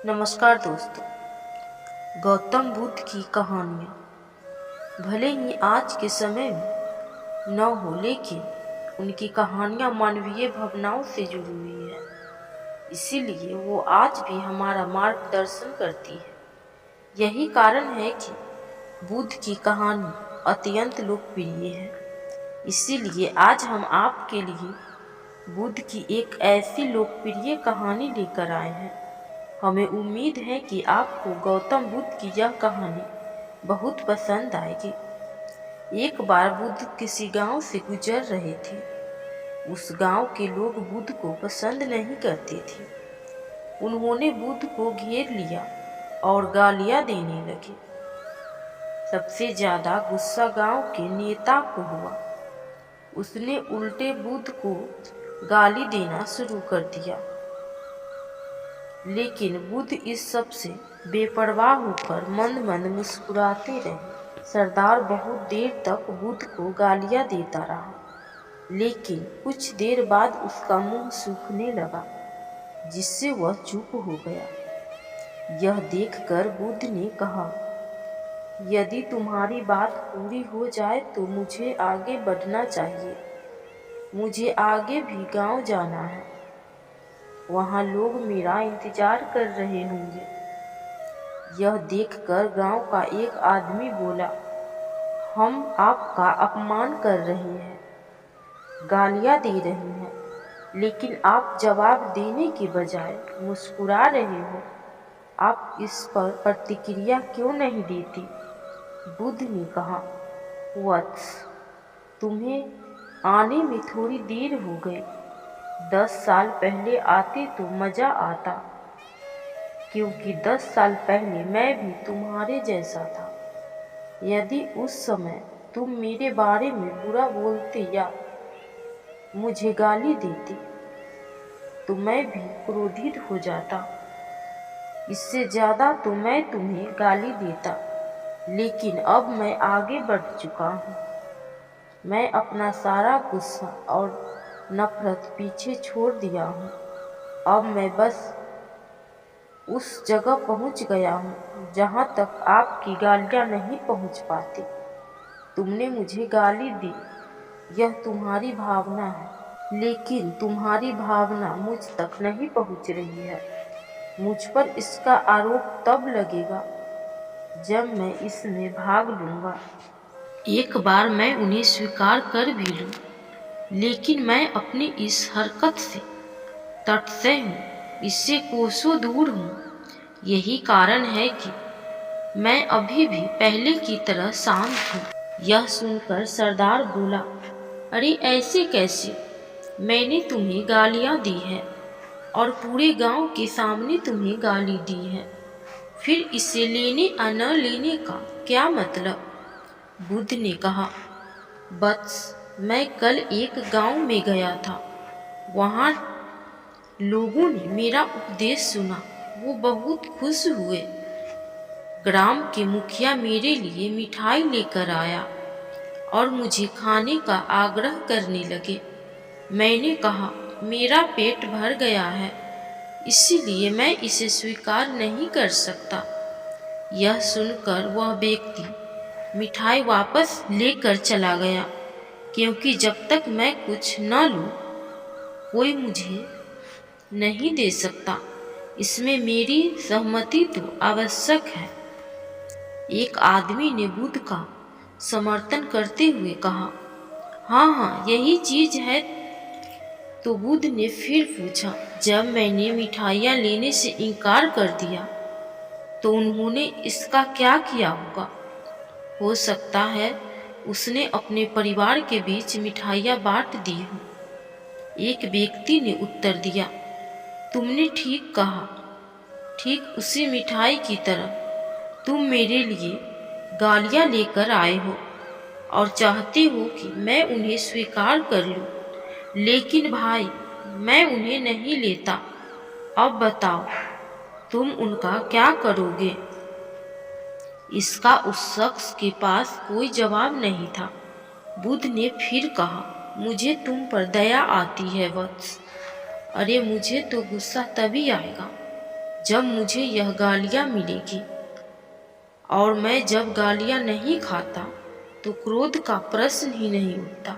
नमस्कार दोस्तों। गौतम बुद्ध की कहानियाँ भले ही आज के समय में न हो, लेकिन उनकी कहानियाँ मानवीय भावनाओं से जुड़ी हुई है। इसीलिए वो आज भी हमारा मार्गदर्शन करती है। यही कारण है कि बुद्ध की कहानी अत्यंत लोकप्रिय है। इसीलिए आज हम आपके लिए बुद्ध की एक ऐसी लोकप्रिय कहानी लेकर आए हैं। हमें उम्मीद है कि आपको गौतम बुद्ध की यह कहानी बहुत पसंद आएगी। एक बार बुद्ध किसी गांव से गुजर रहे थे। उस गांव के लोग बुद्ध को पसंद नहीं करते थे। उन्होंने बुद्ध को घेर लिया और गालियां देने लगे। सबसे ज्यादा गुस्सा गांव के नेता को हुआ। उसने उल्टे बुद्ध को गाली देना शुरू कर दिया। लेकिन बुद्ध इस सब से बेपरवाह होकर मंद मंद मुस्कुराते रहे। सरदार बहुत देर तक बुद्ध को गालियां देता रहा, लेकिन कुछ देर बाद उसका मुंह सूखने लगा, जिससे वह चुप हो गया। यह देखकर बुद्ध ने कहा, यदि तुम्हारी बात पूरी हो जाए तो मुझे आगे बढ़ना चाहिए। मुझे आगे भी गांव जाना है। वहाँ लोग मेरा इंतजार कर रहे होंगे। यह देखकर गांव का एक आदमी बोला, हम आपका अपमान कर रहे हैं, गालियां दे रहे हैं, लेकिन आप जवाब देने के बजाय मुस्कुरा रहे हो। आप इस पर प्रतिक्रिया क्यों नहीं देती? बुद्ध ने कहा, वत्स, तुम्हें आने में थोड़ी देर हो गई। 10 साल पहले आते तो मजा आता, क्योंकि 10 साल पहले मैं भी तुम्हारे जैसा था। यदि उस समय तुम मेरे बारे में बुरा बोलते या मुझे गाली देते तो मैं भी क्रोधित हो जाता। इससे ज्यादा तो मैं तुम्हें गाली देता, लेकिन अब मैं आगे बढ़ चुका हूँ। मैं अपना सारा गुस्सा और नफरत पीछे छोड़ दिया हूँ। अब मैं बस उस जगह पहुँच गया हूँ जहाँ तक आपकी गालियाँ नहीं पहुँच पाती। तुमने मुझे गाली दी, यह तुम्हारी भावना है, लेकिन तुम्हारी भावना मुझ तक नहीं पहुँच रही है। मुझ पर इसका आरोप तब लगेगा जब मैं इसमें भाग लूँगा। एक बार मैं उन्हें स्वीकार कर भी लूँ, लेकिन मैं अपनी इस हरकत से तटस्थ हूँ, इससे कोसों दूर हूँ। यही कारण है कि मैं अभी भी पहले की तरह शांत हूँ। यह सुनकर सरदार बोला, अरे ऐसे कैसे? मैंने तुम्हें गालियाँ दी है और पूरे गांव के सामने तुम्हें गाली दी है, फिर इसे लेने या न लेने का क्या मतलब? बुद्ध ने कहा, बस मैं कल एक गांव में गया था। वहाँ लोगों ने मेरा उपदेश सुना। वो बहुत खुश हुए। ग्राम के मुखिया मेरे लिए मिठाई लेकर आया और मुझे खाने का आग्रह करने लगे। मैंने कहा, मेरा पेट भर गया है, इसीलिए मैं इसे स्वीकार नहीं कर सकता। यह सुनकर वह व्यक्ति मिठाई वापस लेकर चला गया, क्योंकि जब तक मैं कुछ न लूं, कोई मुझे नहीं दे सकता। इसमें मेरी सहमति तो आवश्यक है। एक आदमी ने बुद्ध का समर्थन करते हुए कहा, हाँ, यही चीज है। तो बुद्ध ने फिर पूछा, जब मैंने मिठाइयाँ लेने से इनकार कर दिया तो उन्होंने इसका क्या किया होगा? हो सकता है उसने अपने परिवार के बीच मिठाइयाँ बांट दी हो। एक व्यक्ति ने उत्तर दिया, तुमने ठीक कहा। ठीक उसी मिठाई की तरह तुम मेरे लिए गालियाँ लेकर आए हो और चाहते हो कि मैं उन्हें स्वीकार कर लूं। लेकिन भाई, मैं उन्हें नहीं लेता। अब बताओ, तुम उनका क्या करोगे? इसका उस शख्स के पास कोई जवाब नहीं था। बुद्ध ने फिर कहा, मुझे तुम पर दया आती है वत्स। अरे मुझे तो गुस्सा तभी आएगा जब मुझे यह गालियाँ मिलेगी, और मैं जब गालियाँ नहीं खाता तो क्रोध का प्रश्न ही नहीं उठता।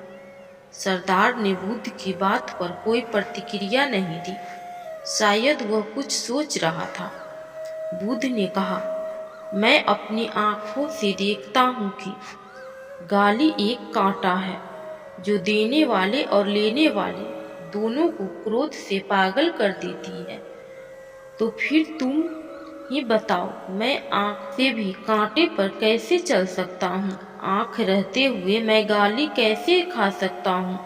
सरदार ने बुद्ध की बात पर कोई प्रतिक्रिया नहीं दी। शायद वह कुछ सोच रहा था। बुद्ध ने कहा, मैं अपनी आंखों से देखता हूँ कि गाली एक कांटा है जो देने वाले और लेने वाले दोनों को क्रोध से पागल कर देती है। तो फिर तुम ही बताओ, मैं आँख से भी कांटे पर कैसे चल सकता हूँ? आँख रहते हुए मैं गाली कैसे खा सकता हूँ?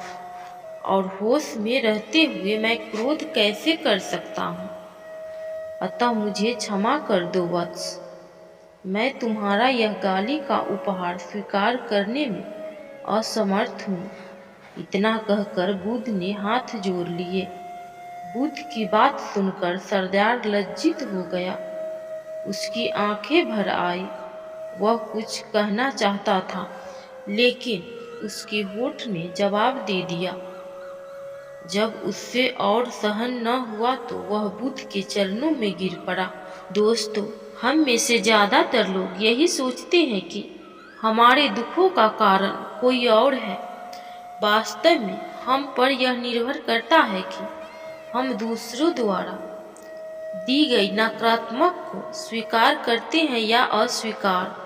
और होश में रहते हुए मैं क्रोध कैसे कर सकता हूँ? अतः मुझे क्षमा कर दो वत्स, मैं तुम्हारा यह गाली का उपहार स्वीकार करने में असमर्थ हूँ। इतना कहकर बुद्ध ने हाथ जोड़ लिए। बुद्ध की बात सुनकर सरदार लज्जित हो गया। उसकी आंखें भर आई। वह कुछ कहना चाहता था, लेकिन उसके होठ ने जवाब दे दिया। जब उससे और सहन न हुआ तो वह बुद्ध के चरणों में गिर पड़ा। दोस्तों, हम में से ज़्यादातर लोग यही सोचते हैं कि हमारे दुखों का कारण कोई और है। वास्तव में हम पर यह निर्भर करता है कि हम दूसरों द्वारा दी गई नकारात्मक को स्वीकार करते हैं या अस्वीकार।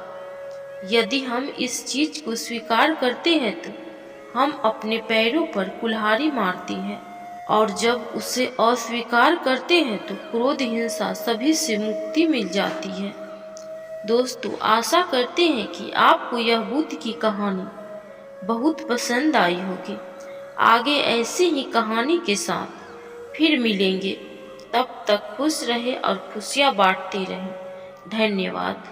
यदि हम इस चीज को स्वीकार करते हैं तो हम अपने पैरों पर कुल्हाड़ी मारते हैं, और जब उसे अस्वीकार करते हैं तो क्रोध, हिंसा सभी से मुक्ति मिल जाती है। दोस्तों, आशा करते हैं कि आपको यह बुद्ध की कहानी बहुत पसंद आई होगी। आगे ऐसी ही कहानी के साथ फिर मिलेंगे। तब तक खुश रहे और खुशियाँ बांटते रहें। धन्यवाद।